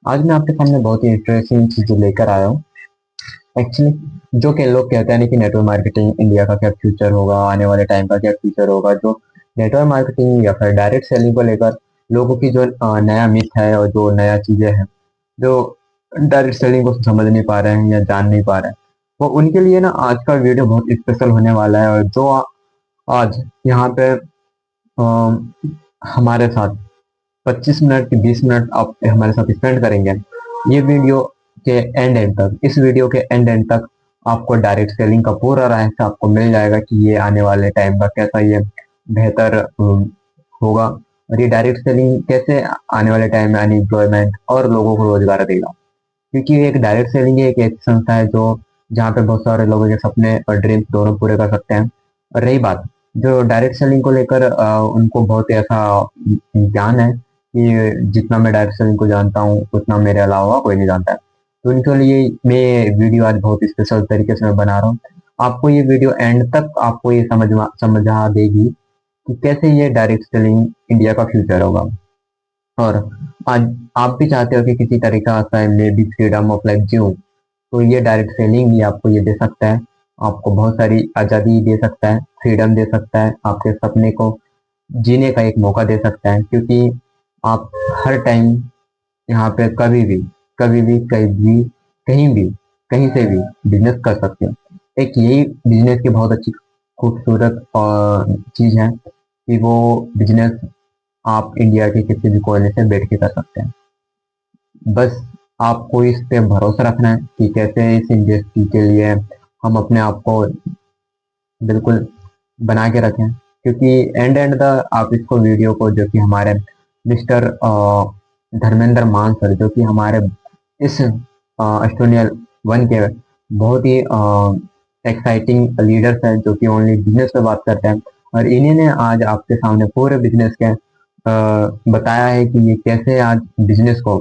आज मैं आपके सामने बहुत ही इंटरेस्टिंग चीज़ लेकर आया हूँ। एक्चुअली जो कि लोग कहते हैं ना कि नेटवर्क मार्केटिंग इंडिया का क्या फ्यूचर होगा, आने वाले टाइम का क्या फ्यूचर होगा। जो नेटवर्क मार्केटिंग या फिर डायरेक्ट सेलिंग को लेकर लोगों की जो नया मिथ है और जो नया चीज़ें हैं, जो डायरेक्ट सेलिंग को समझ नहीं पा रहे हैं या जान नहीं पा रहे हैं, वो उनके लिए ना आज का वीडियो बहुत स्पेशल होने वाला है। और जो आज यहाँ पे हमारे साथ 25 मिनट की 20 मिनट आप हमारे साथ स्पेंड करेंगे, ये वीडियो के एंड तक, इस वीडियो के एंड तक आपको डायरेक्ट सेलिंग का पूरा रहस्य आपको मिल जाएगा कि ये आने वाले टाइम का कैसा ये बेहतर होगा, और ये डायरेक्ट सेलिंग कैसे आने वाले टाइम में अनएम्प्लॉयमेंट और लोगों को रोजगार देगा। क्योंकि एक डायरेक्ट सेलिंग एक ऐसी संस्था है जो जहाँ पे बहुत सारे लोगों के सपने और ड्रीम्स दोनों पूरे कर सकते हैं। और रही बात जो डायरेक्ट सेलिंग को लेकर, उनको बहुत ही ऐसा ज्ञान है कि जितना मैं डायरेक्ट सेलिंग को जानता हूँ उतना मेरे अलावा कोई नहीं जानता है। तो उनके लिए मैं वीडियो आज बहुत स्पेशल तरीके से मैं बना रहा हूँ। आपको ये वीडियो एंड तक आपको ये समझा देगी कि कैसे ये डायरेक्ट सेलिंग इंडिया का फ्यूचर होगा। और आज आप भी चाहते हो कि किसी तरीका से मैं भी फ्रीडम ऑफ लाइफ जीऊँ, तो ये डायरेक्ट सेलिंग भी आपको ये दे सकता है। आपको बहुत सारी आज़ादी दे सकता है, फ्रीडम दे सकता है, आपके सपने को जीने का एक मौका दे सकता है। क्योंकि आप हर टाइम यहाँ पे कभी भी कहीं भी कहीं से भी बिजनेस कर सकते हो। एक यही बिजनेस की बहुत अच्छी खूबसूरत चीज़ है कि वो बिजनेस आप इंडिया के किसी भी कोने से बैठ के कर सकते हैं। बस आपको इस पे भरोसा रखना है कि कैसे इस इंडस्ट्री के लिए हम अपने आप को बिल्कुल बना के रखें। क्योंकि एंड द आप इसको वीडियो को जो कि हमारे मिस्टर धर्मेंद्र मान सर, जो कि हमारे इस एस्टोनिया वन के बहुत ही एक्साइटिंग लीडर्स हैं, जो कि ओनली बिजनेस पे बात करते हैं। और इन्हीं ने आज आपके सामने पूरे बिजनेस के बताया है कि ये कैसे आज बिजनेस को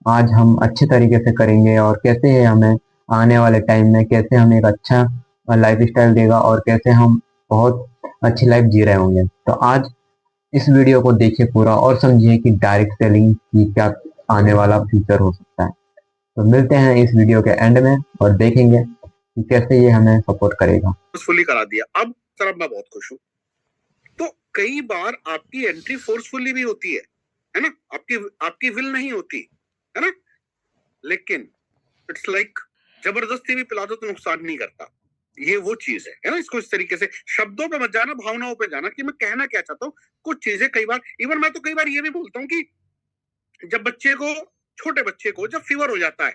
आज हम अच्छे तरीके से करेंगे, और कैसे हमें आने वाले टाइम में कैसे हमें एक अच्छा लाइफ स्टाइल देगा, और कैसे हम बहुत अच्छी लाइफ जी रहे होंगे। तो आज इस वीडियो को देखिए पूरा और समझिए कि डायरेक्ट सेलिंग की क्या आने वाला फ्यूचर हो सकता है। तो मिलते हैं इस वीडियो के एंड में और देखेंगे कि कैसे ये हमें सपोर्ट करेगा। फोर्सफुली करा दिया। अब सर मैं बहुत खुश हूँ। तो कई बार आपकी एंट्री फोर्सफुली भी होती है ना, आपकी आपकी विल नहीं होती है ना, लेकिन इट्स लाइक जबरदस्ती भी पिला दो तो नुकसान नहीं करता। ये वो चीज है ना। इसको इस तरीके से शब्दों पे मत जाना, भावनाओं पे जाना कि मैं कहना क्या चाहता हूँ। कुछ चीजें कई बार इवन मैं तो कई बार ये भी बोलता हूँ कि जब छोटे बच्चे को जब फीवर हो जाता है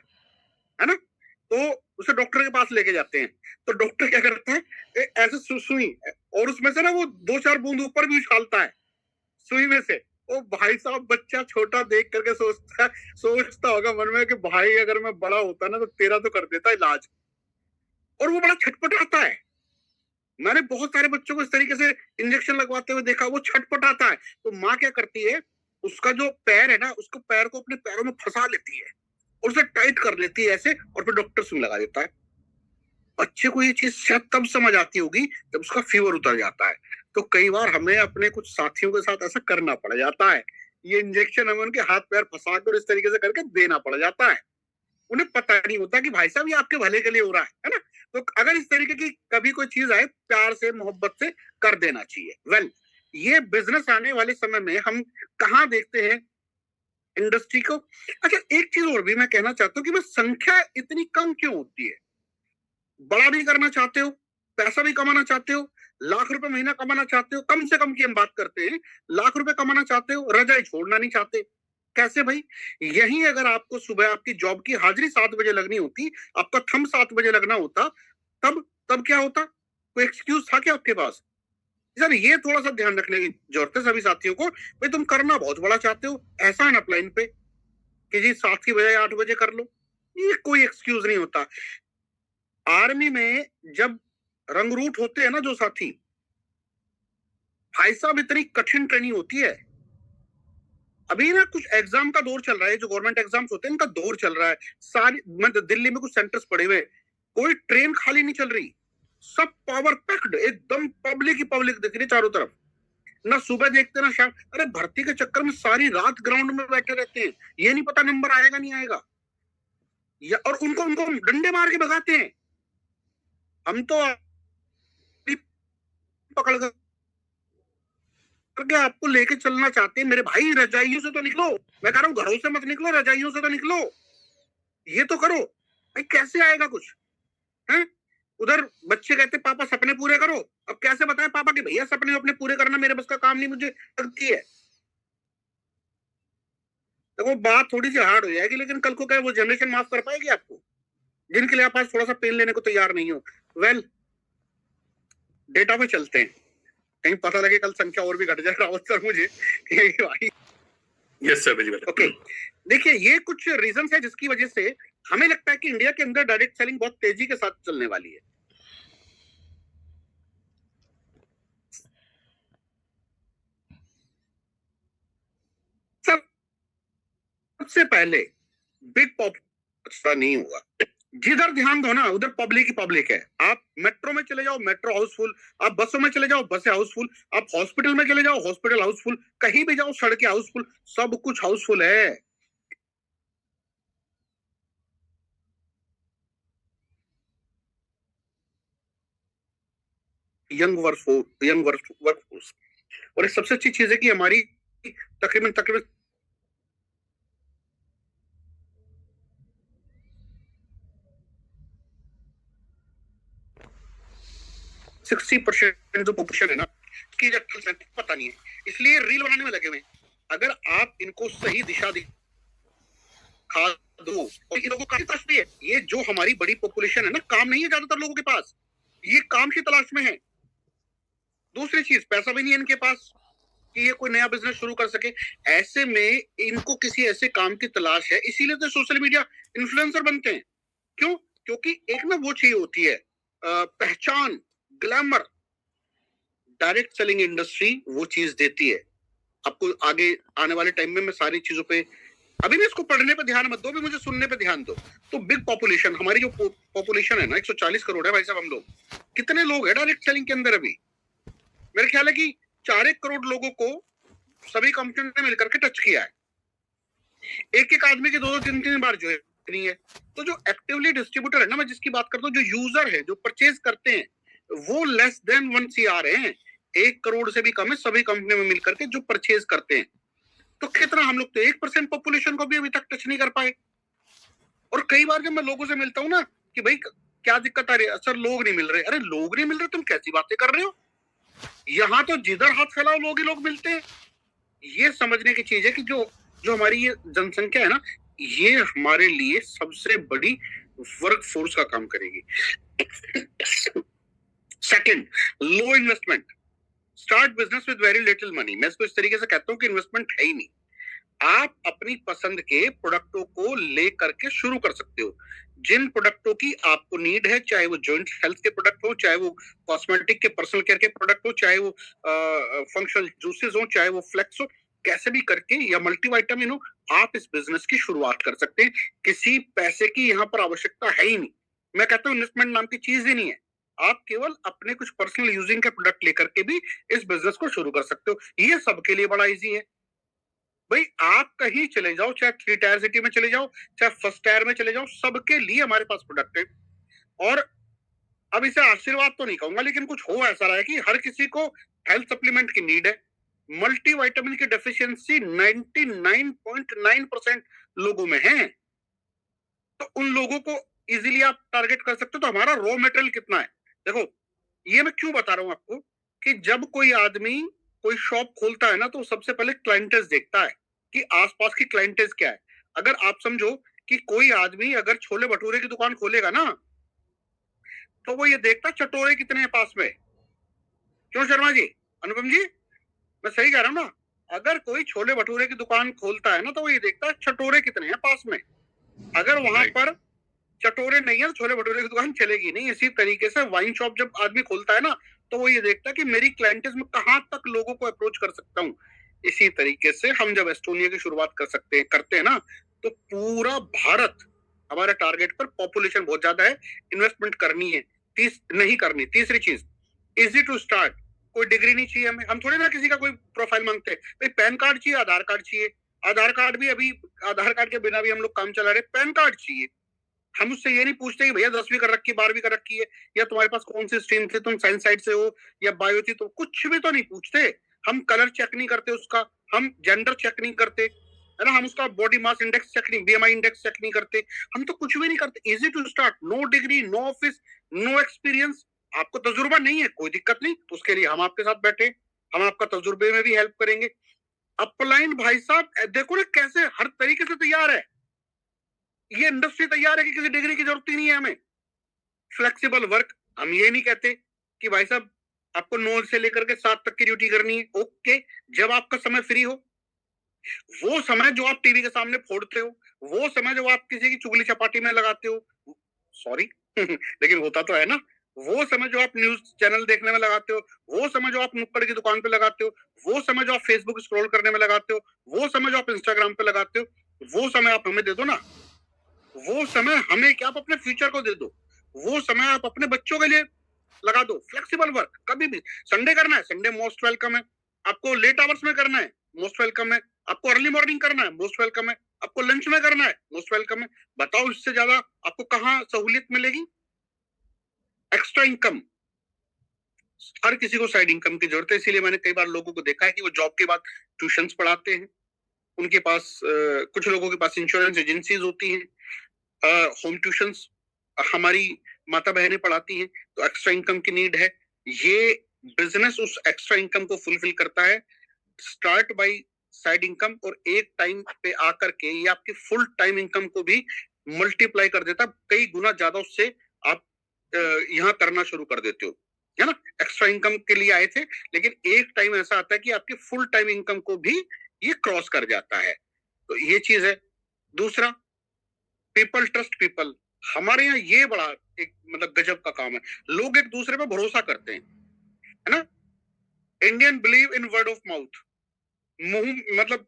ना, तो उसे डॉक्टर के पास लेके जाते हैं। तो डॉक्टर क्या करता है, ऐसे सुई और उसमें से ना वो 2-4 बूंद ऊपर भी उछालता है सुई में से। ओ भाई साहब, बच्चा छोटा देख करके सोचता होगा मन में कि भाई अगर मैं बड़ा होता ना तो तेरा तो कर देता इलाज। और वो बड़ा छटपटाता है। मैंने बहुत सारे बच्चों को इस तरीके से इंजेक्शन लगवाते हुए देखा, वो छटपटाता है। तो माँ क्या करती है, उसका जो पैर है ना, उसको पैर को अपने पैरों में फंसा लेती है और उसे टाइट कर लेती है ऐसे, और फिर डॉक्टर सुई लगा देता है। बच्चे को ये चीज शायद तब समझ आती होगी जब उसका फीवर उतर जाता है। तो कई बार हमें अपने कुछ साथियों के साथ ऐसा करना पड़ जाता है। ये इंजेक्शन हमें उनके हाथ पैर फंसा कर इस तरीके से करके देना पड़ जाता है। उन्हें पता नहीं होता कि भाई साहब ये आपके भले के लिए हो रहा है ना। तो अगर इस तरीके की कभी कोई चीज आए, प्यार से मोहब्बत से कर देना चाहिए। ये बिजनेस आने वाले समय में हम कहाँ देखते हैं इंडस्ट्री को। अच्छा, एक चीज और भी मैं कहना चाहता हूँ कि संख्या इतनी कम क्यों होती है। बड़ा भी करना चाहते हो, पैसा भी कमाना चाहते हो, लाख रुपए महीना कमाना चाहते हो, कम से कम की हम बात करते हैं, लाख रुपए कमाना चाहते हो, रजाई छोड़ना नहीं चाहते। कैसे भाई? यही अगर आपको सुबह आपकी जॉब की हाजिरी 7 बजे लगनी होती, आपका थंब 7 बजे लगना होता, तब तब क्या होता? कोई एक्सक्यूज था क्या आपके पास? सर ये थोड़ा सा ध्यान रखने की जरूरत है सभी साथियों को। भाई तुम करना बहुत बड़ा चाहते हो, ऐसा है ना अपलाइन पे कि जी 7 की बजाय 8 बजे कर लो, ये कोई एक्सक्यूज नहीं होता। आर्मी में जब रंगरूट होते हैं ना जो साथी, भाई साहब इतनी कठिन ट्रेनिंग होती है। अभी ना कुछ एग्जाम का दौर चल रहा है, जो गवर्नमेंट एग्जाम्स होते हैं इनका दौर चल रहा है। सारी मतलब दिल्ली में कुछ सेंटर्स पड़े हुए, कोई ट्रेन खाली नहीं चल रही, सब पावर पैक्ड, एकदम पब्लिक ही पब्लिक दिख रही चारों तरफ। ना सुबह देखते ना शाम। अरे भर्ती के चक्कर में सारी रात ग्राउंड में बैठे रहते हैं, ये नहीं पता नंबर आएगा नहीं आएगा, या और उनको उनको डंडे मार के भगाते हैं। हम तो पकड़ करके आपको लेके चलना चाहते हैं। मेरे भाई रजाइयों से तो निकलो, मैं कह रहा हूँ घरों से मत निकलो, रजाइयों से तो निकलो, ये तो करो भाई। कैसे आएगा कुछ है? उधर बच्चे कहते पापा सपने पूरे करो, अब कैसे बताएं पापा कि भैया सपने अपने पूरे करना मेरे बस का काम नहीं, मुझे लगती है। देखो बात थोड़ी सी हार्ड हो जाएगी, लेकिन कल को क्या वो जनरेशन माफ कर पाएगी आपको, जिनके लिए आप आज थोड़ा सा पेन लेने को तैयार नहीं हो। वेल, डेटा पे चलते हैं, कहीं पता लगे कल संख्या और भी घट जाए रावत सर मुझे। यस सर, बिल्कुल। ओके, देखिए ये कुछ रीजंस है जिसकी वजह से हमें लगता है कि इंडिया के अंदर डायरेक्ट सेलिंग बहुत तेजी के साथ चलने वाली है। सबसे पहले बिग पॉप नहीं होगा, जिधर ध्यान दो ना उधर पब्लिक ही पब्लिक है। आप मेट्रो में चले जाओ, मेट्रो हाउसफुल, आप बसों में चले जाओ, बसें हाउसफुल, आप हॉस्पिटल में चले जाओ, हॉस्पिटल हाउसफुल, कहीं भी जाओ सड़कें हाउसफुल, सब कुछ हाउसफुल है। यंग वर्कफोर्स, और एक सबसे अच्छी चीज है कि हमारी तकरीबन 60% जो पॉपुलेशन है ना की पता नहीं है, इसलिए रील बनाने में लगे हुए। अगर आप इनको सही दिशा दिखा दो, और इन लोगों का भी है, ये जो हमारी बड़ी पॉपुलेशन है ना, काम नहीं है ज्यादातर लोगों के पास, ये काम की तलाश में है। दूसरी चीज, पैसा भी नहीं है इनके पास कि ये कोई नया बिजनेस शुरू कर सके। ऐसे में इनको किसी ऐसे काम की तलाश है, इसीलिए तो सोशल मीडिया इन्फ्लुएंसर बनते हैं। क्यों? क्योंकि एक ना वो चीज होती है पहचान, ग्लैमर, डायरेक्ट सेलिंग इंडस्ट्री वो चीज देती है आपको। आगे आने वाले टाइम में मैं सारी चीजों पे, अभी भी इसको पढ़ने पे ध्यान मत दो, भी मुझे सुनने पे ध्यान दो। तो बिग पॉपुलेशन, हमारी जो पॉपुलेशन है ना 140 करोड़ है भाई साहब, हम लोग कितने लोग हैं डायरेक्ट सेलिंग के अंदर? अभी मेरे ख्याल है कि 4 करोड़ लोगों को सभी कंपनियों ने मिलकर के टच किया है। एक एक आदमी के 2-3 बार जो है नहीं है। तो जो एक्टिवली डिस्ट्रीब्यूटर है ना, मैं जिसकी बात करता हूँ, जो यूजर है, जो परचेज करते हैं, वो लेस देन 1 CR है। 1 करोड़ से भी कम है सभी कंपनियों में मिलकर के जो परचेज करते हैं। तो कितना, हम लोग तो 1% पॉपुलेशन को भी अभी तक टच नहीं कर पाए। और कई बार जब मैं लोगों से मिलता हूँ ना कि भाई क्या दिक्कत आ रही है, सर लोग नहीं मिल रहे। अरे लोग नहीं मिल रहे, तुम कैसी बातें कर रहे हो? यहाँ तो जिधर हाथ फैलाओ लोग ही लोग मिलते हैं। ये समझने की चीज है कि जो जो हमारी ये जनसंख्या है ना, ये हमारे लिए सबसे बड़ी वर्क फोर्स का काम करेगी। Second, low investment, start business with very little money. मैं इसको इस तरीके से कहता हूँ कि इन्वेस्टमेंट है ही नहीं। आप अपनी पसंद के प्रोडक्टों को ले करके शुरू कर सकते हो। जिन प्रोडक्टों की आपको नीड है, चाहे वो जॉइंट हेल्थ के प्रोडक्ट हो, चाहे वो कॉस्मेटिक के पर्सनल केयर के प्रोडक्ट हो, चाहे वो फंक्शनल जूसेस हो, चाहे वो फ्लेक्स हो, कैसे भी करके, या मल्टीविटामिन हो, आप इस बिजनेस की शुरुआत कर सकते हैं। किसी पैसे की यहाँ पर आवश्यकता है ही नहीं। मैं कहता हूँ इन्वेस्टमेंट नाम की चीज ही नहीं है। आप केवल अपने कुछ पर्सनल यूजिंग के प्रोडक्ट लेकर के भी इस बिजनेस को शुरू कर सकते हो। ये सबके लिए बड़ा इजी है भाई। आप कहीं चले जाओ, चाहे 3 टायर सिटी में चले जाओ, चाहे फर्स्ट टायर में चले जाओ, सबके लिए हमारे पास प्रोडक्ट है। और अब इसे आशीर्वाद तो नहीं कहूंगा, लेकिन कुछ हो ऐसा रहा है कि हर किसी को हेल्थ सप्लीमेंट की नीड है। मल्टीविटामिन की डेफिशिएंसी 99.9% लोगों में है। तो उन लोगों को इजीली आप टारगेट कर सकते हो। तो हमारा रॉ मटेरियल कितना है, देखो ये मैं क्यों बता रहा हूं आपको, कि जब कोई आदमी कोई शॉप खोलता है ना, तो सबसे पहले क्लाइंटेज देखता है कि आसपास की क्लाइंटेज क्या है। अगर आप समझो कि कोई आदमी अगर छोले भटूरे की दुकान खोलेगा ना, तो वो ये देखता चटोरे कितने हैं पास में। क्यों शर्मा जी, अनुपम जी, मैं सही कह रहा हूं ना? अगर कोई छोले भटूरे की दुकान खोलता है ना, तो वो ये देखता है चटोरे कितने हैं पास में। अगर वहां पर चटोरे नहीं है तो छोले भटूरे की दुकान चलेगी नहीं। इसी तरीके से वाइन शॉप जब आदमी खोलता है ना, तो वो ये देखता है कि मेरी क्लाइंटेज में कहां तक लोगों को अप्रोच कर सकता हूँ। इसी तरीके से हम जब एस्टोनिया की शुरुआत करते हैं ना, तो पूरा भारत हमारे टारगेट पर, पॉपुलेशन बहुत ज्यादा है, इन्वेस्टमेंट करनी है, नहीं करनी। तीसरी चीज, इजी टू स्टार्ट, कोई डिग्री नहीं चाहिए हमें, हम थोड़ी ना किसी का कोई प्रोफाइल मांगते हैं। भाई पैन कार्ड चाहिए, आधार कार्ड चाहिए, आधार कार्ड भी अभी आधार कार्ड के बिना भी हम लोग काम चला रहे, पैन कार्ड चाहिए। हम उससे ये नहीं पूछते कि भैया 10वीं कर रखी है, 12वीं कर रखी है, या तुम्हारे पास कौन सी स्ट्रीम थी, तुम साइंस साइड से हो या बायो थी, तो कुछ भी तो नहीं पूछते। हम कलर चेक नहीं करते उसका, हम जेंडर चेक नहीं करते, है ना, हम उसका बॉडी मास इंडेक्स चेक नहीं, बीएमआई इंडेक्स चेक नहीं करते, हम तो कुछ भी नहीं करते। Easy to start, no degree, no office, no experience, आपको तजुर्बा नहीं है, कोई दिक्कत नहीं, उसके लिए हम आपके साथ बैठे, हम आपका तजुर्बे में भी हेल्प करेंगे। अपलाइन भाई साहब देखो ना कैसे हर तरीके से तैयार है, ये इंडस्ट्री तैयार है कि किसी डिग्री की जरूरत ही नहीं है हमें। फ्लेक्सिबल वर्क, हम ये नहीं कहते कि भाई साहब आपको 9 से लेकर के 7 तक की ड्यूटी करनी है, ओके, जब आपका समय फ्री हो, वो समय जो आप टीवी के सामने फोड़ते हो, वो समय जो आप किसी की चुगली चपाटी में लगाते हो, सॉरी लेकिन होता तो है ना, वो समय जो आप न्यूज चैनल देखने में लगाते हो, वो समय जो आप नुक्कड़ की दुकान पे लगाते हो, वो समय जो आप फेसबुक स्क्रॉल करने में लगाते हो, वो समय जो आप इंस्टाग्राम पे लगाते हो, वो समय आप हमें दे दो ना, वो समय हमें क्या, आप अपने फ्यूचर को दे दो, वो समय आप अपने बच्चों के लिए लगा दो। फ्लेक्सिबल वर्क, कभी भी संडे करना है, संडे मोस्ट वेलकम है, आपको लेट आवर्स में करना है, मोस्ट वेलकम है, आपको अर्ली मॉर्निंग करना है, मोस्ट वेलकम है, आपको लंच में करना है, मोस्ट वेलकम है। बताओ इससे ज्यादा आपको कहाँ सहूलियत मिलेगी? एक्स्ट्रा इनकम, हर किसी को साइड इनकम की जरूरत है, इसीलिए मैंने कई बार लोगों को देखा है कि वो जॉब के बाद ट्यूशंस पढ़ाते हैं, उनके पास कुछ लोगों के पास इंश्योरेंस एजेंसीज होती हैं, होम ट्यूशंस हमारी माता बहनें पढ़ाती हैं, तो एक्स्ट्रा इनकम की नीड है। ये बिजनेस उस एक्स्ट्रा इनकम को फुलफिल करता है, स्टार्ट बाय साइड इनकम, और एक टाइम पे आकर के ये आपकी फुल टाइम इनकम को भी मल्टीप्लाई कर देता है, कई गुना ज्यादा उससे आप यहाँ करना शुरू कर देते हो, है ना। एक्स्ट्रा इनकम के लिए आए थे, लेकिन एक टाइम ऐसा आता है कि आपकी फुल टाइम इनकम को भी ये क्रॉस कर जाता है, तो ये चीज है। दूसरा, पीपल ट्रस्ट पीपल, हमारे यहाँ ये बड़ा एक मतलब गजब का काम है, लोग एक दूसरे पे भरोसा करते हैं, है ना। Indian believe in word of mouth, मुंह मतलब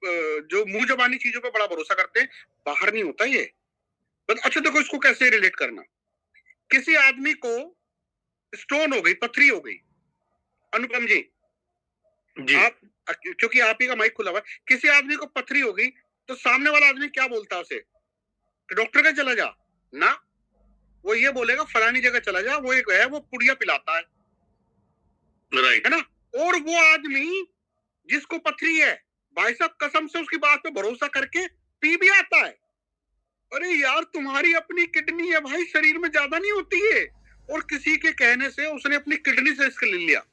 जो मुंह जबानी चीजों पे बड़ा भरोसा करते हैं, बाहर नहीं होता ये। अच्छा देखो इसको कैसे रिलेट करना, किसी आदमी को स्टोन हो गई, पथरी हो गई, अनुपम जी, जी आप क्योंकि आप ही का माइक खुला हुआ है, किसी आदमी को पथरी हो गई तो सामने वाला आदमी क्या बोलता है उसे, कि डॉक्टर के चला जा ना, वो ये बोलेगा फलानी जगह चला जा, वो एक है वो पुड़िया पिलाता है, राइट है ना। और वो आदमी जिसको पथरी है, भाई साहब कसम से उसकी बात पे भरोसा करके पी भी आता है। अरे यार तुम्हारी अपनी किडनी है भाई, शरीर में ज्यादा नहीं होती है, और किसी के कहने से उसने अपनी किडनी से रिस्क ले लिया।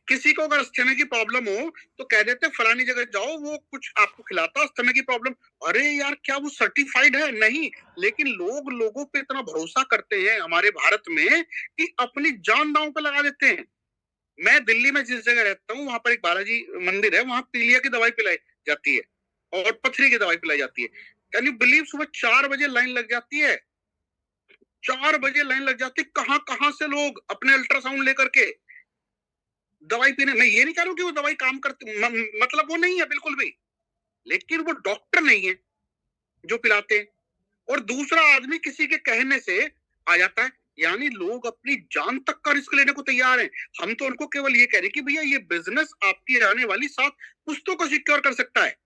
किसी को अगर अस्थमे की प्रॉब्लम हो तो कह देते फलानी जगह जाओ, वो कुछ आपको खिलाता, अस्थमे की प्रॉब्लम, अरे यार क्या वो सर्टिफाइड है? नहीं, लेकिन लोग लोगों पे इतना भरोसा करते हैं हमारे भारत में कि अपनी जान दांव पे लगा देते हैं। मैं दिल्ली में जिस जगह रहता हूँ वहां पर एक बालाजी मंदिर है, वहां पीलिया की दवाई पिलाई जाती है और पथरी की दवाई पिलाई जाती है। कैन यू बिलीव, सुबह 4 बजे लाइन लग जाती है, 4 बजे लाइन लग जाती है, कहां कहां से लोग अपने अल्ट्रासाउंड लेकर के दवाई पीने। मैं ये नहीं कह रहा हूं कि वो दवाई काम करती, मतलब वो नहीं है बिल्कुल भी, लेकिन वो डॉक्टर नहीं है जो पिलाते हैं, और दूसरा आदमी किसी के कहने से आ जाता है। यानी लोग अपनी जान तक का रिस्क लेने को तैयार हैं। हम तो उनको केवल ये कह रहे हैं कि भैया ये बिजनेस आपकी आने वाली 7 पुश्तों को सिक्योर कर सकता है।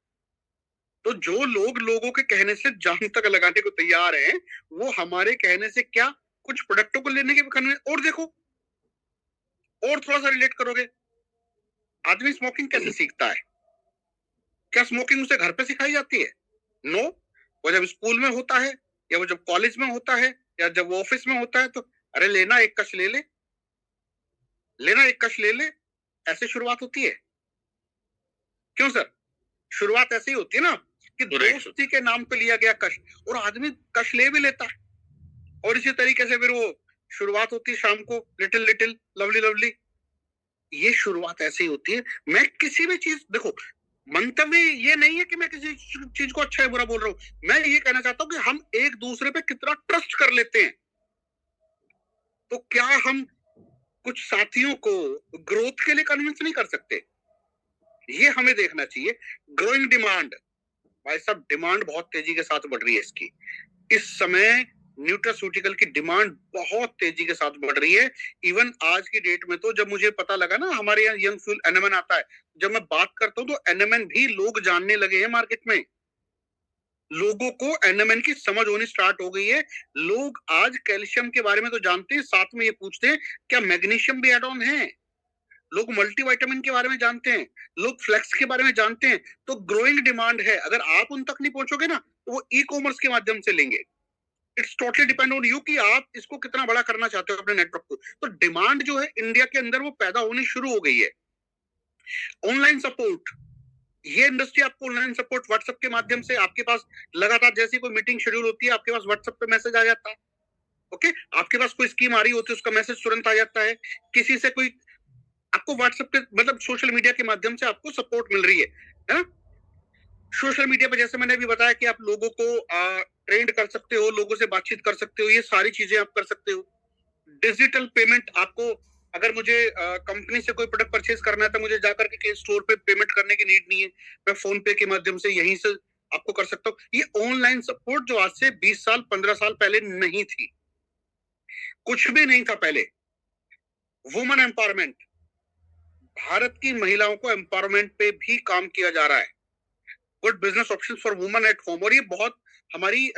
तो जो लोग लोगों के कहने से जान तक लगाने को तैयार हैं, वो हमारे कहने से क्या कुछ प्रोडक्टों को लेने के। और देखो, और थोड़ा सा रिलेट करोगे, आदमी स्मोकिंग कैसे सीखता है? क्या स्मोकिंग उसे घर पे सिखाई जाती है? नो, वो जब स्कूल में होता है, या वो जब कॉलेज में होता है, या जब वो ऑफिस में होता है, तो अरे लेना एक कश ले ले, लेना एक कश ले ले, ऐसे शुरुआत होती है। क्यों सर? शुरुआत ऐसे ही होती है ना कि दोस्ती के नाम पे लिया गया कश, और आदमी कश ले भी लेता है, और इसी तरीके से फिर वो शुरुआत होती है शाम को, लिटिल लिटिल लवली लवली। ये शुरुआत ऐसे ही होती है। मैं किसी भी चीज, देखो मंतव्य ये नहीं है कि मैं किसी चीज को अच्छा है बुरा बोल रहा हूं, मैं ये कहना चाहता हूं कि हम एक दूसरे पे कितना ट्रस्ट कर लेते हैं। तो क्या हम कुछ साथियों को ग्रोथ के लिए कन्विंस नहीं कर सकते? ये हमें देखना चाहिए। ग्रोइंग डिमांड, भाई साहब डिमांड बहुत तेजी के साथ बढ़ रही है इसकी। इस समय न्यूट्रास्यूटिकल की डिमांड बहुत तेजी के साथ बढ़ रही है। इवन आज की डेट में तो जब मुझे पता लगा ना, हमारे यहाँ यंग फ्यूल एनएमएन आता है, जब मैं बात करता हूँ तो एनएमएन भी लोग जानने लगे हैं मार्केट में। लोगों को एनएमएन की समझ होनी स्टार्ट हो गई है। लोग आज कैल्शियम के बारे में तो जानते हैं, साथ में ये पूछते हैं क्या मैग्नीशियम भी एड ऑन है। लोग मल्टीविटामिन के बारे में जानते हैं, लोग फ्लेक्स के बारे में जानते हैं। तो ग्रोइंग डिमांड है। अगर आप उन तक नहीं पहुंचोगे ना, तो वो ई कॉमर्स के माध्यम से लेंगे। It's totally depend on you कि आप इसको कितना बड़ा करना चाहते हो अपने नेटवर्क को। तो डिमांड जो है इंडिया के अंदर वो पैदा होनी शुरू हो गई है। ऑनलाइन सपोर्ट, ये इंडस्ट्री आपको ऑनलाइन सपोर्ट व्हाट्सएप के माध्यम से, आपके पास लगातार जैसी कोई मीटिंग शेड्यूल होती है, आपके पास व्हाट्सएप पे मैसेज आ जाता है। ओके, आपके पास कोई स्कीम आ रही होती है, उसका मैसेज तुरंत आ जाता है। किसी से कोई आपको व्हाट्सएप पे, मतलब सोशल मीडिया के माध्यम से आपको सपोर्ट मिल रही है ना। सोशल मीडिया पे जैसे मैंने अभी बताया कि आप लोगों को ट्रेंड कर सकते हो, लोगों से बातचीत कर सकते हो, ये सारी चीजें आप कर सकते हो। डिजिटल पेमेंट, आपको अगर मुझे कंपनी से कोई प्रोडक्ट परचेज करना है तो मुझे जाकर के स्टोर पे पेमेंट करने की नीड नहीं है। मैं फोन पे के माध्यम से यहीं से आपको कर सकता हूँ। ये ऑनलाइन सपोर्ट जो आज से 20 साल 15 साल पहले नहीं थी, कुछ भी नहीं था पहले। वुमन एम्पावरमेंट, भारत की महिलाओं को एम्पावरमेंट पे भी काम किया जा रहा है। Good business option for woman at home. और ये बहुत हमारी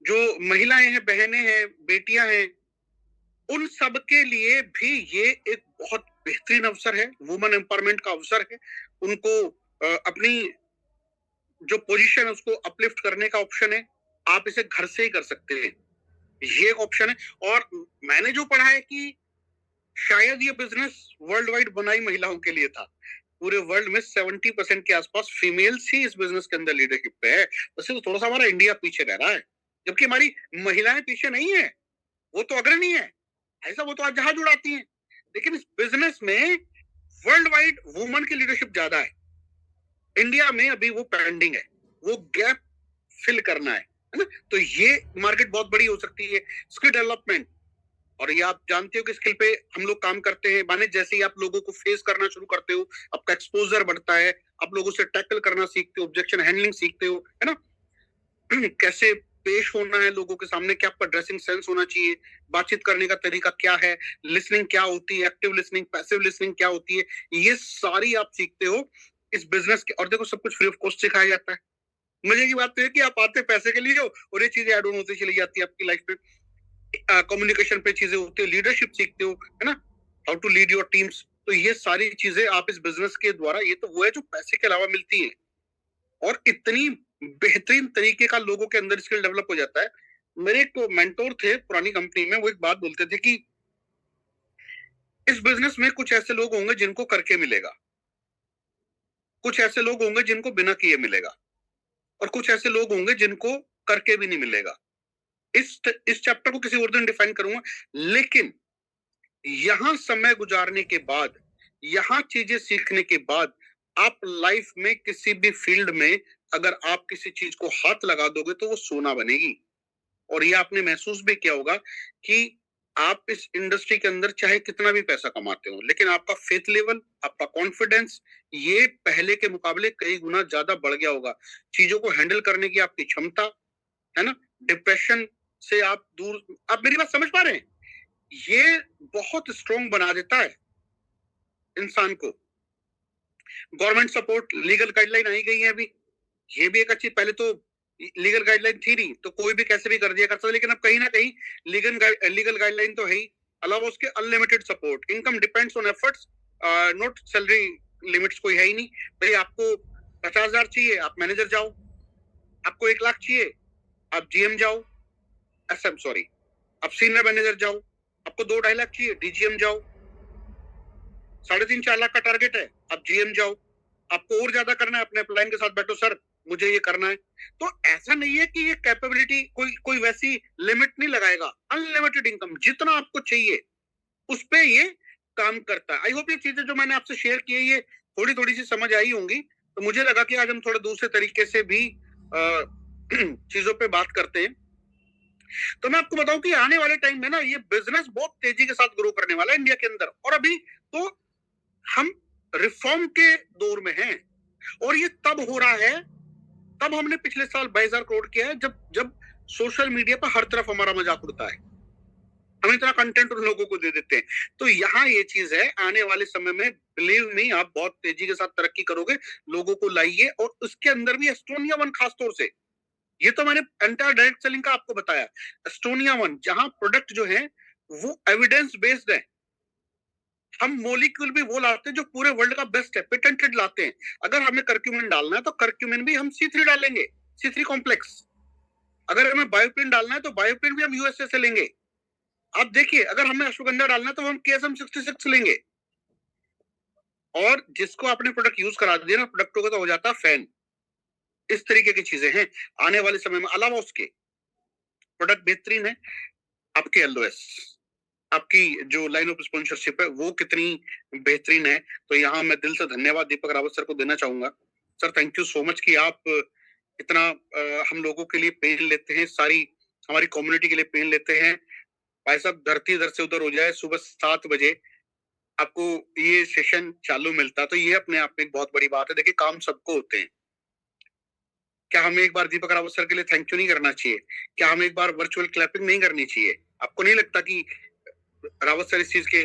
जो महिलाएं हैं, बहनें हैं, बेटियां हैं, उन सब के लिए भी ये एक बहुत बेहतरीन अवसर है, वुमन एम्पावरमेंट का अवसर है। उनको अपनी जो पोजीशन है उसको अपलिफ्ट करने का ऑप्शन है। आप इसे घर से ही कर सकते हैं, ये एक ऑप्शन है। और मैंने जो पढ़ा है कि शायद ये बिजनेस वर्ल्ड वाइड बनाई महिलाओं के लिए था। पूरे वर्ल्ड में 70% के आसपास फीमेल्स ही इस बिजनेस के अंदर लीडरशिप पे है। वैसे तो थोड़ा सा हमारा इंडिया पीछे रह रहा है, जबकि हमारी महिलाएं पीछे नहीं है, वो तो अग्रणी है। ऐसा वो तो आज जहाज उड़ाती हैं, लेकिन इस बिजनेस में वर्ल्ड वाइड वुमन की लीडरशिप ज्यादा है। इंडिया में अभी वो पेंडिंग है, वो गैप फिल करना है ना। तो ये मार्केट बहुत बड़ी हो सकती है। स्किल डेवलपमेंट, और ये आप जानते हो कि स्किल पे हम लोग काम करते हैं। माने जैसे ही आप लोगों को फेस करना शुरू करते हो, आपका एक्सपोजर बढ़ता है, आप लोगों से टैकल करना सीखते हो, ऑब्जेक्शन हैंडलिंग सीखते हो, है ना। कैसे पेश होना है लोगों के सामने, क्या आपका ड्रेसिंग सेंस होना चाहिए, बातचीत करने का तरीका क्या है, लिसनिंग क्या होती है, एक्टिव लिसनिंग, पैसिव लिसनिंग क्या होती है, ये सारी आप सीखते हो इस बिजनेस के। और देखो, सब कुछ फ्री ऑफ कॉस्ट सिखाया जाता है। मजे की बात तो है कि आप आते पैसे के लिए हो और ये चीजें ऐड ऑन होती चली जाती है आपकी लाइफ में। कम्युनिकेशन पे चीजें होती है, लीडरशिप सीखते हो, है ना, how to lead your teams. तो ये सारी चीजें आप इस बिजनेस के द्वारा, ये तो वो है जो पैसे के अलावा मिलती है। और इतनी बेहतरीन तरीके का लोगों के अंदर स्किल डेवलप हो जाता है। मेरे एक मेंटोर थे पुरानी कंपनी में, वो एक बात बोलते थे कि इस बिजनेस में कुछ ऐसे लोग होंगे जिनको करके मिलेगा, कुछ ऐसे लोग होंगे जिनको बिना किए मिलेगा, और कुछ ऐसे लोग होंगे जिनको करके भी नहीं मिलेगा। इस चैप्टर को किसी और दिन डिफाइन करूंगा। लेकिन यहां समय गुजारने के बाद, यहां चीजें सीखने के बाद, आप लाइफ में किसी भी फील्ड में अगर आप किसी चीज को हाथ लगा दोगे तो वो सोना बनेगी। और ये आपने महसूस भी किया होगा कि आप इस इंडस्ट्री के अंदर चाहे कितना भी पैसा कमाते हो, लेकिन आपका फेथ लेवल, आपका कॉन्फिडेंस, ये पहले के मुकाबले कई गुना ज्यादा बढ़ गया होगा। चीजों को हैंडल करने की आपकी क्षमता, है ना, डिप्रेशन से आप दूर, आप मेरी बात समझ पा रहे हैं, ये बहुत स्ट्रॉन्ग बना देता है इंसान को। गवर्नमेंट सपोर्ट, लीगल गाइडलाइन आई गई है अभी, ये भी एक अच्छी, पहले तो लीगल गाइडलाइन थी नहीं तो कोई भी कैसे भी कर दिया करता था, लेकिन अब कहीं ना कहीं लीगल गाइडलाइन तो है ही। अलावा उसके unlimited support, income depends on efforts, not salary limits कोई है ही नहीं। भाई आपको 50,000 चाहिए, आप मैनेजर जाओ, आपको 1 लाख चाहिए, आप जीएम जाओ, सॉरी, आप सीनियर मैनेजर जाओ, आपको 2-2.5 लाख चाहिए, डीजीएम जाओ, 3.5-4 लाख का टारगेट है, आप जीएम जाओ, आपको और ज्यादा करना है, अपने अपलाइन के साथ बैठो, सर मुझे ये करना है। तो ऐसा नहीं है कि ये कैपेबिलिटी कोई वैसी लिमिट नहीं लगाएगा। अनलिमिटेड इनकम, जितना आपको चाहिए उस पे ये काम करता है। आई होप ये चीजें जो मैंने आपसे शेयर की है ये थोड़ी थोड़ी सी समझ आई होंगी। तो मुझे लगा कि आज हम थोड़ा दूसरे तरीके से भी चीजों पे बात करते हैं। तो मैं आपको बताऊं कि आने वाले टाइम में ना ये बिजनेस बहुत तेजी के साथ ग्रो करने वाला है इंडिया के अंदर। और अभी तो हम रिफॉर्म के दौर में हैं, और ये तब हो रहा है तब हमने पिछले साल 22,000 करोड़ किया है, जब जब सोशल मीडिया पर हर तरफ हमारा मजाक उड़ता है, हम इतना कंटेंट उन लोगों को दे देते हैं। तो यहाँ ये चीज है, आने वाले समय में बिलीव मी आप बहुत तेजी के साथ तरक्की करोगे, लोगों को लाइए, और उसके अंदर भी एस्टोनिया वन खासतौर से, ये तो मैंने एंटायर डायरेक्ट सेलिंग का आपको बताया, एस्टोनिया वन जहां प्रोडक्ट जो है वो एविडेंस बेस्ड है। हम मोलिक्यूल भी वो लाते हैं जो पूरे वर्ल्ड का बेस्ट है, पेटेंटेड लाते हैं। अगर हमें करक्यूमिन डालना है तो करक्यूमिन भी हम C3 डालेंगे, C3 कॉम्प्लेक्स। अगर हमें बायोपिन डालना है तो बायोपिन भी हम यूएसए से लेंगे। आप देखिए, अगर हमें अश्वगंधा डालना है तो हम KSM 66 लेंगे। और जिसको आपने प्रोडक्ट यूज करा दिया ना, प्रोडक्टों का तो हो जाता है फैन। इस तरीके की चीजें हैं आने वाले समय में। अलावा उसके प्रोडक्ट बेहतरीन है, आपके LOS, आपकी जो लाइन ऑफ स्पॉन्सरशिप है वो कितनी बेहतरीन है। तो यहाँ मैं दिल से धन्यवाद दीपक रावत सर को देना चाहूंगा। Sir thank you so much कि आप इतना हम लोगों के लिए पेन लेते हैं, सारी हमारी कम्युनिटी के लिए पेन लेते हैं। भाई साहब, धरती इधर से उधर हो जाए, सुबह 7 बजे आपको ये सेशन चालू मिलता, तो ये अपने आप में एक बहुत बड़ी बात है। देखिए, काम सबको होते हैं। क्या हमें एक बार दीपक रावत सर के लिए थैंक यू नहीं करना चाहिए? क्या हमें एक बार वर्चुअल क्लैपिंग नहीं करनी चाहिए? आपको नहीं लगता कि रावत सर इस चीज के,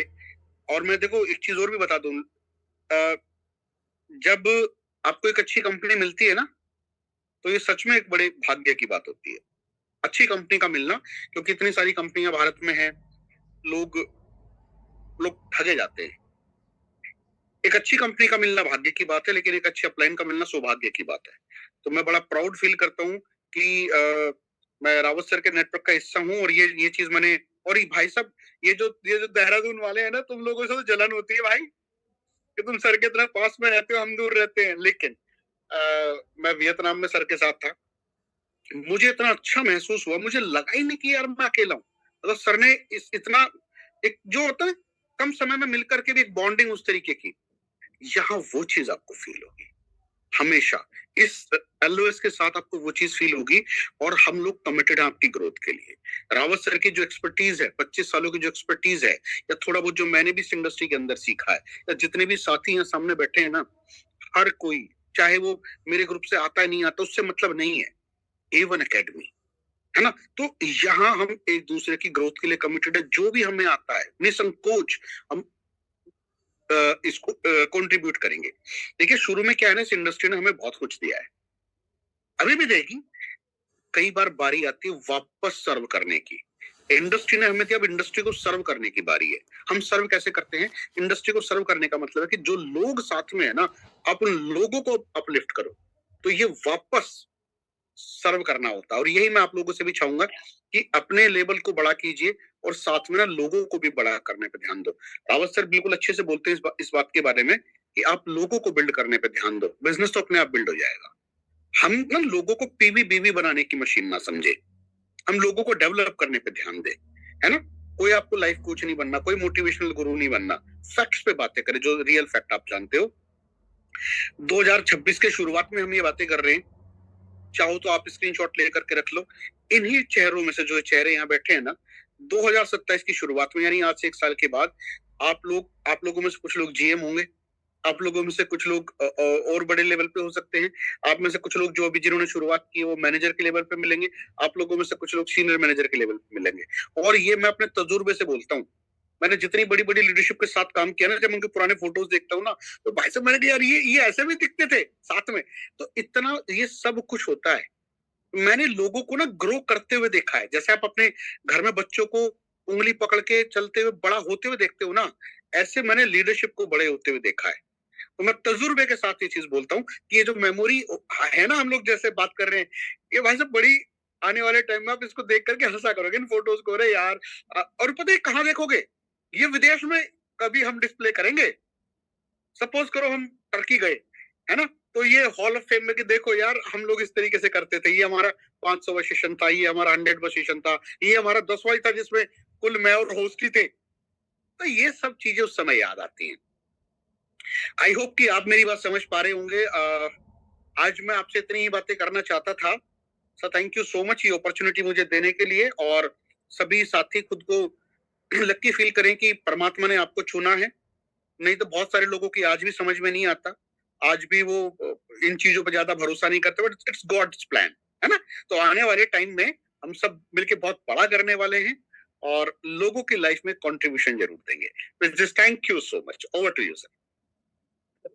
और मैं देखो एक चीज और भी बता दूं, जब आपको एक अच्छी कंपनी मिलती है ना, तो ये सच में एक बड़े भाग्य की बात होती है, अच्छी कंपनी का मिलना। क्योंकि इतनी सारी कंपनियां भारत में हैं, लोग लोग ठगे जाते हैं। एक अच्छी कंपनी का मिलना भाग्य की बात है, लेकिन एक अच्छे अपलाइन का मिलना सौभाग्य की बात है। तो मैं बड़ा प्राउड फील करता हूँ कि मैं रावत सर के नेटवर्क का हिस्सा हूँ। और ये चीज मैंने, और ये भाई साहब, ये जो देहरादून वाले हैं ना, तुम लोगों से तो जलन होती है भाई कि तुम सर के इतना पास में रहते हो, हम दूर रहते हैं। लेकिन मैं वियतनाम में सर के साथ था, मुझे इतना अच्छा महसूस हुआ, मुझे लगा ही नहीं कि यार मैं अकेला हूँ। मतलब सर ने इतना एक जो होता है कम समय में मिलकर के भी एक बॉन्डिंग उस तरीके की, यहाँ वो चीज आपको फील होगी हमेशा। इस LOS के साथ आपको वो चीज फील होगी। और हम लोग कमिटेड हैं आपकी ग्रोथ के लिए। रावत सर की जो एक्सपर्टीज है, 25 सालों की जो एक्सपर्टीज है, या थोड़ा बहुत जो मैंने भी इस इंडस्ट्री के अंदर सीखा है, या जितने भी साथी यहाँ सामने बैठे हैं ना, हर कोई, चाहे वो मेरे ग्रुप से आता है नहीं आता, उससे मतलब नहीं है। A1 अकेडमी है ना, तो यहाँ हम एक दूसरे की ग्रोथ के लिए कमिटेड है। जो भी हमें आता है निसंकोच हम इसको कंट्रीब्यूट करेंगे। देखिए, शुरू में क्या है ना, इस इंडस्ट्री ने हमें बहुत कुछ दिया है, अभी भी देगी। कई बार बारी आती है वापस सर्व करने की। इंडस्ट्री ने हमें दिया, अब इंडस्ट्री को सर्व करने की बारी है। हम सर्व कैसे करते हैं? इंडस्ट्री को सर्व करने का मतलब है कि जो लोग साथ में है ना, आप उन लोगों को अपलिफ्ट करो, तो ये वापस सर्व करना होता है। और यही मैं आप लोगों से भी चाहूंगा कि अपने लेवल को बड़ा कीजिए और साथ में ना लोगों को भी बड़ा करने पे ध्यान दो। रावत सर बिल्कुल अच्छे से बोलते हैं इस बात के बारे में कि आप लोगों को बिल्ड करने पे ध्यान दो, बिजनेस तो अपने आप बिल्ड हो जाएगा। हम ना लोगों को पीवी बीवी बनाने की मशीन ना समझे, हम लोगों को डेवलप करने पे ध्यान दे, है ना। कोई आपको लाइफ कोच नहीं बनना, कोई मोटिवेशनल गुरु नहीं बनना, फैक्ट्स पे बातें करें, जो रियल फैक्ट आप जानते हो। 2026 के शुरुआत में हम ये बातें कर रहे हैं, चाहो तो आप स्क्रीनशॉट लेकर के रख लो। इन्हीं चेहरों में से जो चेहरे यहाँ बैठे हैं ना, 2027 की शुरुआत में, यानी आज से 1 साल के बाद, आप लोगों में से कुछ लोग GM होंगे, आप लोगों में से कुछ लोग और बड़े लेवल पे हो सकते हैं, आप में से कुछ लोग जो अभी जिन्होंने शुरुआत की है वो मैनेजर के लेवल पे मिलेंगे, आप लोगों में से कुछ लोग सीनियर मैनेजर के लेवल पे मिलेंगे। और ये मैं अपने तजुर्बे से बोलता हूँ, मैंने जितनी बड़ी बड़ी लीडरशिप के साथ काम किया ना, जब उनके पुराने फोटोज देखता हूँ ना, तो भाई साहब मैंने कहा यार ये ऐसे भी दिखते थे साथ में। तो इतना ये सब कुछ होता है। मैंने लोगों को ना ग्रो करते हुए देखा है। जैसे आप अपने घर में बच्चों को उंगली पकड़ के चलते हुए बड़ा होते हुए देखते हो ना, ऐसे मैंने लीडरशिप को बड़े होते हुए देखा है। तो मैं तजुर्बे के साथ ये चीज बोलता हूँ कि ये जो मेमोरी है ना, हम लोग जैसे बात कर रहे हैं, ये भाई साहब बड़ी आने वाले टाइम में आप इसको देख करके हंसा करोगे इन फोटोज को। अरे यार, और पता है कहाँ देखोगे? ये विदेश में कभी हम डिस्प्ले करेंगे। सपोज करो हम टर्की गए, है ना, तो ये हॉल ऑफ फेम में कि देखो यार हम लोग इस तरीके से करते थे, ये हमारा 500वां सेशन था, ये हमारा 100वां सेशन था, ये हमारा 10वां था जिसमें कुल मैं और होस्ट ही थे। तो ये सब चीजें उस समय याद आती हैं। आई होप कि आप मेरी बात समझ पा रहे होंगे। आज मैं आपसे इतनी ही बातें करना चाहता था। Sir thank you so much ये अपॉर्चुनिटी मुझे देने के लिए। और सभी साथी खुद को लक्की फील करें कि परमात्मा ने आपको चुना है। नहीं तो बहुत सारे लोगों की आज भी समझ में नहीं आता। आज भी वो इन चीजों पर ज्यादा भरोसा नहीं करते, बट इट्स गॉड्स प्लान, है ना। तो आने वाले टाइम में हम सब मिलके बहुत बड़ा करने वाले हैं और लोगों की लाइफ में कंट्रीब्यूशन जरूर देंगे। Thank you so much, over to you sir.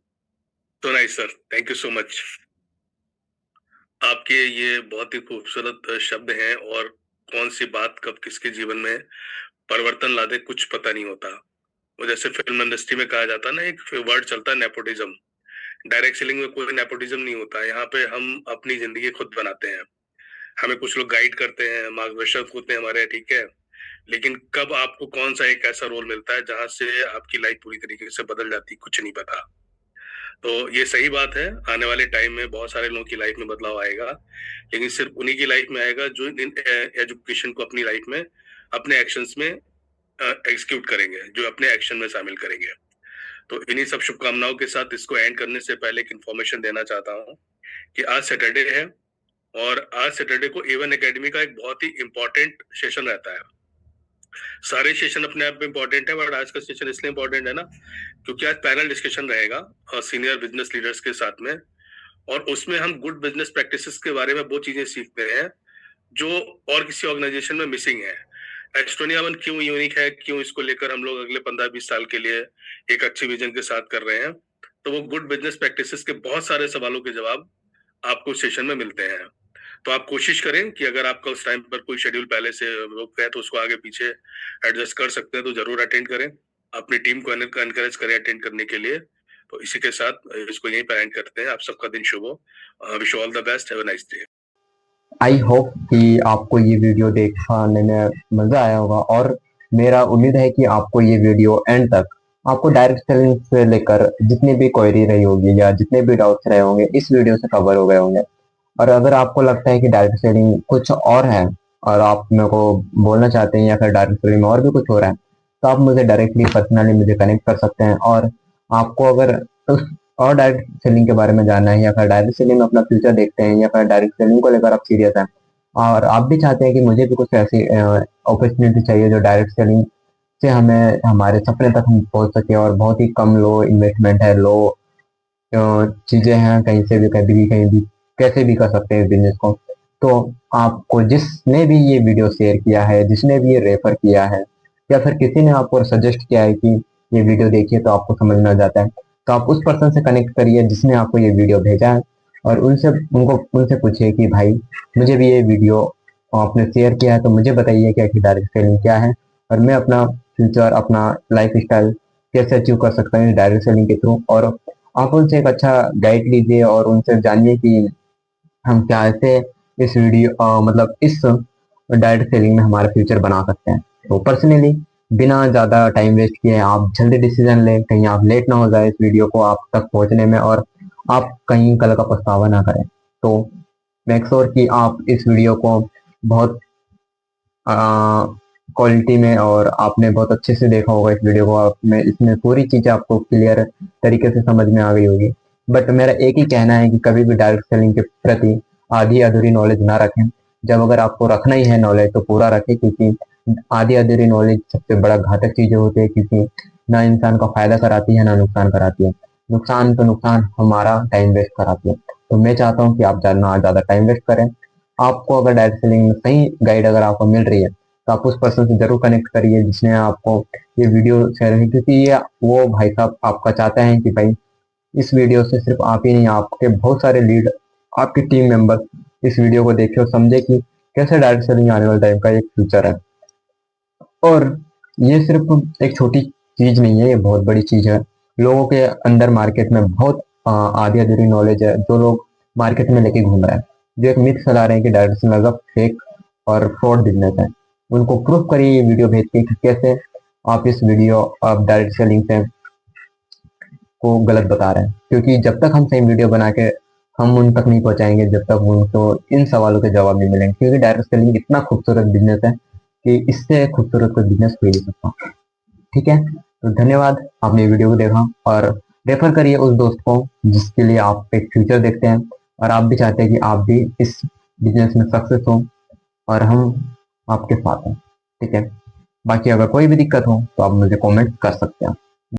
तो nice sir, thank you so much. आपके ये बहुत ही खूबसूरत शब्द हैं, और कौन सी बात कब किसके जीवन में परिवर्तन ला दे कुछ पता नहीं होता। वो जैसे फिल्म इंडस्ट्री में कहा जाता है ना, एक वर्ड चलता है नेपोटिज्म। डायरेक्ट सेलिंग में कोई नेपोटिज्म नहीं होता। यहाँ पे हम अपनी जिंदगी खुद बनाते हैं। हमें कुछ लोग गाइड करते हैं, मार्गदर्शक होते हैं हमारे, ठीक है, लेकिन कब आपको कौन सा एक ऐसा रोल मिलता है जहां से आपकी लाइफ पूरी तरीके से बदल जाती, कुछ नहीं पता। तो ये सही बात है, आने वाले टाइम में बहुत सारे लोगों की लाइफ में बदलाव आएगा, लेकिन सिर्फ उन्हीं की लाइफ में आएगा जो इन एजुकेशन को अपनी लाइफ में अपने एक्शंस में एग्जीक्यूट करेंगे, जो अपने एक्शन में शामिल करेंगे। तो इन्हीं सब शुभकामनाओं के साथ इसको एंड करने से पहले एक इन्फॉर्मेशन देना चाहता हूँ कि आज सैटरडे है, और आज सैटरडे को A1 एकेडमी का एक बहुत ही इंपॉर्टेंट सेशन रहता है। सारे सेशन अपने आप में इंपॉर्टेंट है, बट आज का सेशन इसलिए इंपॉर्टेंट है ना, क्योंकि आज पैनल डिस्कशन रहेगा सीनियर बिजनेस लीडर्स के साथ में, और उसमें हम गुड बिजनेस प्रैक्टिसेस के बारे में वो चीजें सीखते हैं जो और किसी ऑर्गेनाइजेशन में मिसिंग है। एस्टोनिया वन क्यों यूनिक है, क्यों इसको लेकर हम लोग अगले 15-20 साल के लिए एक अच्छे विजन के साथ कर रहे हैं, तो वो गुड बिजनेस प्रैक्टिसेस के बहुत सारे सवालों के जवाब आपको सेशन में मिलते हैं। तो आप कोशिश करें कि अगर आपका उस टाइम पर कोई शेड्यूल पहले से बुक है तो उसको आगे पीछे एडजस्ट कर सकते हैं, तो जरूर अटेंड करें, अपनी टीम को एनकरेज करें अटेंड करने के लिए। तो इसी के साथ इसको यहीं पर एंड करते हैं। आप सबका दिन शुभ हो। Wish all the best, have a nice day. I hope कि आपको ये वीडियो देखने में मजा आया होगा, और मेरा उम्मीद है कि आपको ये वीडियो एंड तक, आपको डायरेक्ट सेलिंग से लेकर जितनी भी क्वेरी रही होगी या जितने भी डाउट्स रहे होंगे इस वीडियो से कवर हो गए होंगे। और अगर आपको लगता है कि डायरेक्ट सेलिंग कुछ और है और आप मेरे को बोलना चाहते हैं, या फिर डायरेक्ट सेलिंग में और भी कुछ हो रहा है, तो आप मुझे डायरेक्टली पर्सनली मुझे कनेक्ट कर सकते हैं। और आपको अगर उस और डायरेक्ट सेलिंग के बारे में जानना है, या फिर डायरेक्ट सेलिंग में अपना फ्यूचर देखते हैं, या फिर डायरेक्ट सेलिंग को लेकर आप सीरियस हैं और आप भी चाहते हैं कि मुझे भी कुछ ऐसी अपॉर्चुनिटी चाहिए जो डायरेक्ट सेलिंग से हमें हमारे सपने तक हम पहुंच सके, और बहुत ही कम लो इन्वेस्टमेंट है, लो चीजें हैं, कहीं से भी कभी भी कहीं भी कैसे भी कर सकते हैं बिजनेस को, तो आपको जिसने भी ये वीडियो शेयर किया है, जिसने भी ये रेफर किया है, या फिर किसी ने आपको सजेस्ट किया है कि ये वीडियो देखिए तो आपको समझ में आ जाता है, तो आप उस पर्सन से कनेक्ट करिए जिसने आपको ये वीडियो भेजा है, और उनसे पूछिए कि भाई मुझे भी ये वीडियो आपने शेयर किया है तो मुझे बताइए क्या कि डायरेक्ट सेलिंग क्या है, और मैं अपना फ्यूचर, अपना लाइफ स्टाइल कैसे अचीव कर सकता हूँ डायरेक्ट सेलिंग के थ्रू। और आप उनसे एक अच्छा गाइड लीजिए और उनसे जानिए कि हम कैसे इस मतलब इस डायरेक्ट सेलिंग में हमारा फ्यूचर बना सकते हैं। तो पर्सनली बिना ज़्यादा टाइम वेस्ट किए आप जल्दी डिसीजन लें, कहीं आप लेट ना हो जाए इस वीडियो को आप तक पहुंचने में, और आप कहीं कल का पछतावा ना करें। तो मेक श्योर कि आप इस वीडियो को बहुत क्वालिटी में, और आपने बहुत अच्छे से देखा होगा इस वीडियो को, आपने इसमें पूरी चीज़ें आपको क्लियर तरीके से समझ में आ गई होगी। बट मेरा एक ही कहना है कि कभी भी डायरेक्ट सेलिंग के प्रति आधी अधूरी नॉलेज ना रखें। जब अगर आपको रखना ही है नॉलेज तो पूरा रखें, क्योंकि आधी अधूरी नॉलेज सबसे बड़ा घातक चीज़ें होती है, क्योंकि ना इंसान का फायदा कराती है ना नुकसान कराती है। नुकसान हमारा टाइम वेस्ट कराती है। तो मैं चाहता हूँ कि आप ज़्यादा टाइम वेस्ट करें। आपको अगर डायरेक्ट सेलिंग में सही गाइड अगर आपको मिल रही है तो आप उस पर्सन से जरूर कनेक्ट करिए जिसने आपको ये वीडियो शेयर की, क्योंकि ये वो भाई साहब आपका चाहता है कि भाई इस वीडियो से सिर्फ आप ही नहीं, आपके बहुत सारे लीड, आपकी टीम मेंबर इस वीडियो को देखे और समझे कि कैसे डायरेक्ट सेलिंग आने वाले टाइम का एक फ्यूचर है। और ये सिर्फ एक छोटी चीज नहीं है, ये बहुत बड़ी चीज है। लोगों के अंदर मार्केट में बहुत आधी अधूरी नॉलेज है जो लोग मार्केट में लेके घूम रहे हैं, जो एक मिथ फैला रहे हैं कि डायरेक्ट सेलिंग फेक और फ्रॉड बिजनेस है। उनको प्रूफ करिए ये वीडियो भेज के कि कैसे आप इस वीडियो आप डायरेक्ट सेलिंग से को गलत बता रहे हैं, क्योंकि जब तक हम सही वीडियो बना के हम उन तक नहीं पहुंचाएंगे जब तक उनको इन सवालों के जवाब नहीं मिलेंगे, क्योंकि डायरेक्ट सेलिंग इतना खूबसूरत बिजनेस है कि इससे खूबसूरत कोई बिजनेस हो ही नहीं सकता। ठीक है, तो धन्यवाद, आपने वीडियो को देखा, और रेफर करिए उस दोस्त को जिसके लिए आप एक फ्यूचर देखते हैं और आप भी चाहते हैं कि आप भी इस बिजनेस में सक्सेस हो, और हम आपके साथ हैं। ठीक है, बाकी अगर कोई भी दिक्कत हो तो आप मुझे कमेंट कर सकते हैं।